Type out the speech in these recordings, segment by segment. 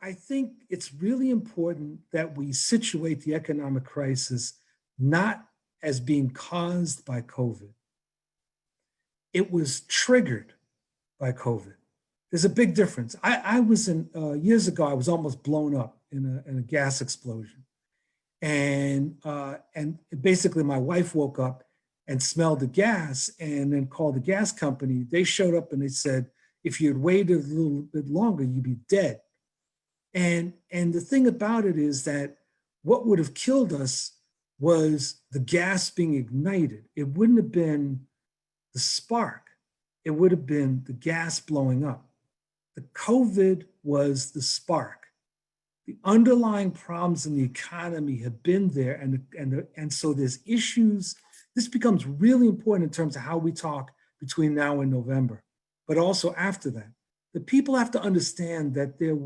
I think it's really important that we situate the economic crisis not as being caused by COVID. It was triggered by COVID. There's a big difference. I was years ago, I was almost blown up in a gas explosion. And basically my wife woke up and smelled the gas and then called the gas company. They showed up and they said, if you had waited a little bit longer, you'd be dead. And the thing about it is that what would have killed us was the gas being ignited. It wouldn't have been the spark. It would have been the gas blowing up. The COVID was the spark. The underlying problems in the economy have been there, and so there's issues. This becomes really important in terms of how we talk between now and November, but also after that. The people have to understand that there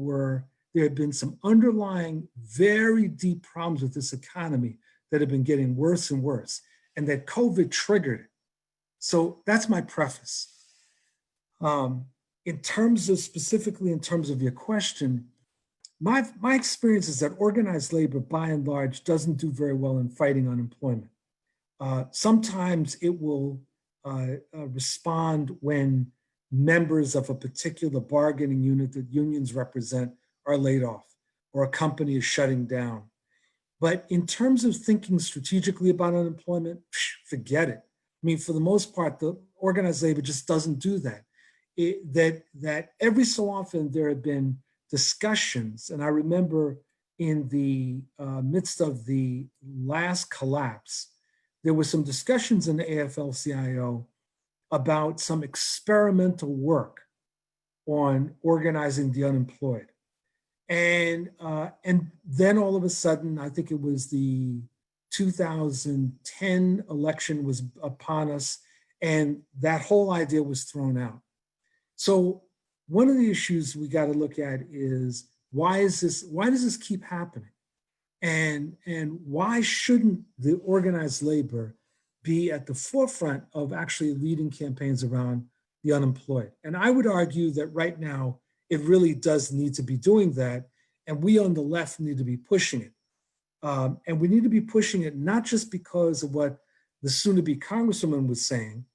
had been some underlying, very deep problems with this economy that have been getting worse and worse, and that COVID triggered it. So that's my preface. Specifically in terms of your question, my experience is that organized labor, by and large, doesn't do very well in fighting unemployment. Sometimes it will respond when members of a particular bargaining unit that unions represent are laid off or a company is shutting down. But in terms of thinking strategically about unemployment, forget it. I mean, for the most part, the organized labor just doesn't do that. That every so often there have been discussions, and I remember in the midst of the last collapse, there were some discussions in the AFL-CIO about some experimental work on organizing the unemployed. And then all of a sudden, I think it was the 2010 election was upon us, and that whole idea was thrown out. So one of the issues we got to look at is why does this keep happening? And why shouldn't the organized labor be at the forefront of actually leading campaigns around the unemployed? And I would argue that right now, it really does need to be doing that. And we on the left need to be pushing it. And we need to be pushing it not just because of what the soon-to-be Congresswoman was saying,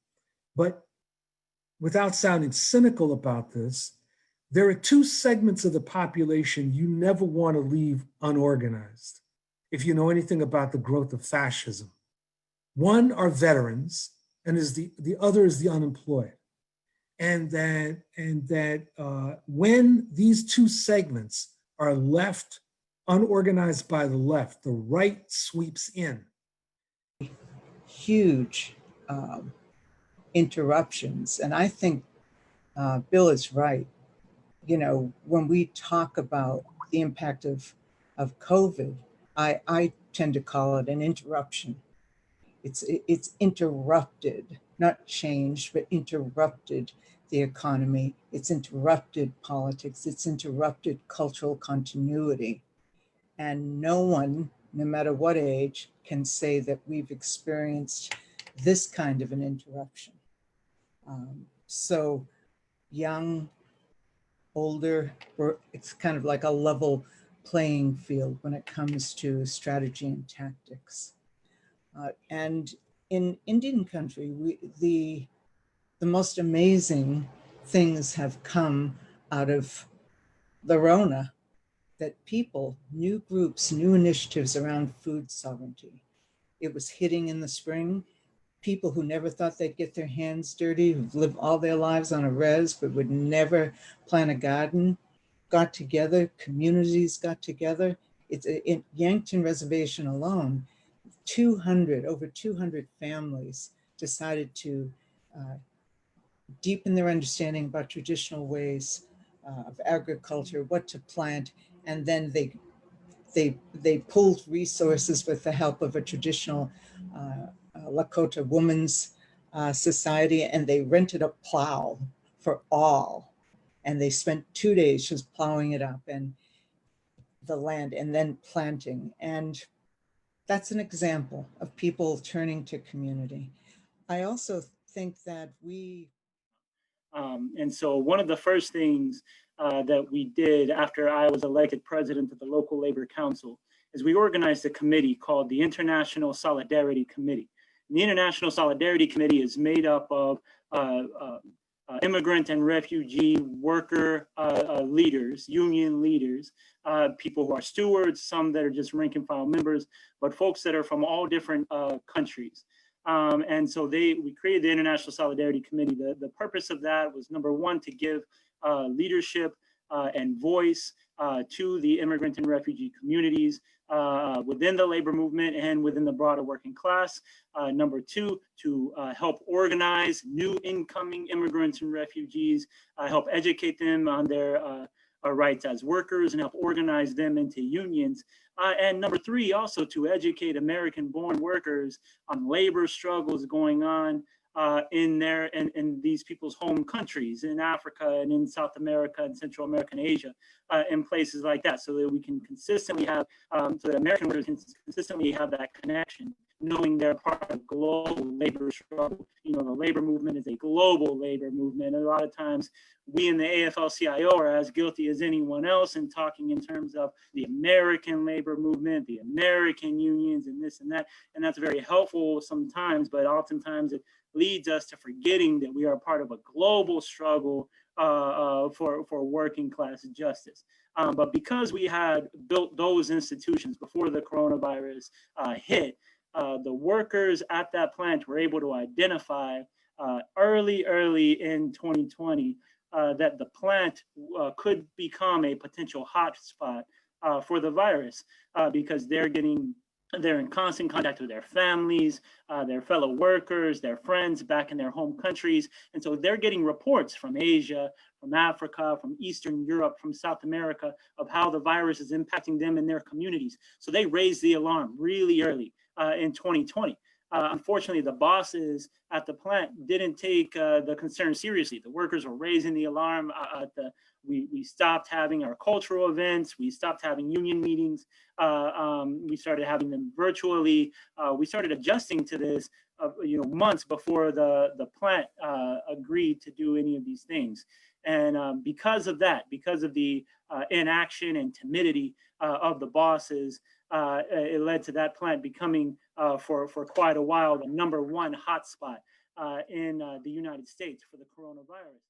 but without sounding cynical about this, there are two segments of the population you never want to leave unorganized, if you know anything about the growth of fascism. One are veterans, and the other is the unemployed. And that when these two segments are left unorganized by the left, the right sweeps in. Huge interruptions. And I think Bill is right. You know, when we talk about the impact of COVID, I tend to call it an interruption. It's interrupted, not changed, but interrupted the economy. It's interrupted politics. It's interrupted cultural continuity. And no one, no matter what age, can say that we've experienced this kind of an interruption. So young, older, it's kind of like a level playing field when it comes to strategy and tactics. And in Indian country, the most amazing things have come out of the Rona, that people, new groups, new initiatives around food sovereignty. It was hitting in the spring. People who never thought they'd get their hands dirty, who've lived all their lives on a res, but would never plant a garden, got together, communities got together. In Yankton Reservation alone, over 200 families decided to deepen their understanding about traditional ways of agriculture, what to plant, and then they pulled resources with the help of a traditional Lakota women's society, and they rented a plow for all. And they spent 2 days just plowing it up and the land and then planting. And that's an example of people turning to community. I also think that and so one of the first things that we did after I was elected president of the local labor council is we organized a committee called the International Solidarity Committee. And the International Solidarity Committee is made up of immigrant and refugee worker leaders, union leaders, people who are stewards, some that are just rank and file members, but folks that are from all different countries. And so we created the International Solidarity Committee. The purpose of that was, number one, to give leadership and voice to the immigrant and refugee communities within the labor movement and within the broader working class. Number two, to help organize new incoming immigrants and refugees, help educate them on their rights as workers and help organize them into unions. And number three, also to educate American-born workers on labor struggles going on in these people's home countries, in Africa and in South America and Central America and Asia, in places like that, so that we can consistently have, so that American workers can consistently have that connection, knowing they're part of global labor struggle. You know, the labor movement is a global labor movement. And a lot of times we in the AFL-CIO are as guilty as anyone else in talking in terms of the American labor movement, the American unions and this and that. And that's very helpful sometimes, but oftentimes it leads us to forgetting that we are part of a global struggle for working class justice. But because we had built those institutions before the coronavirus hit, the workers at that plant were able to identify early in 2020 that the plant could become a potential hotspot for the virus because they're in constant contact with their families, their fellow workers, their friends back in their home countries. And so they're getting reports from Asia, from Africa, from Eastern Europe, from South America of how the virus is impacting them in their communities. So they raised the alarm really early in 2020. Unfortunately, the bosses at the plant didn't take the concern seriously. The workers were raising the alarm. We stopped having our cultural events. We stopped having union meetings. We started having them virtually. We started adjusting to this, months before the plant agreed to do any of these things. And because of that, because of the inaction and timidity of the bosses, it led to that plant becoming, for quite a while, the #1 hotspot in the United States for the coronavirus.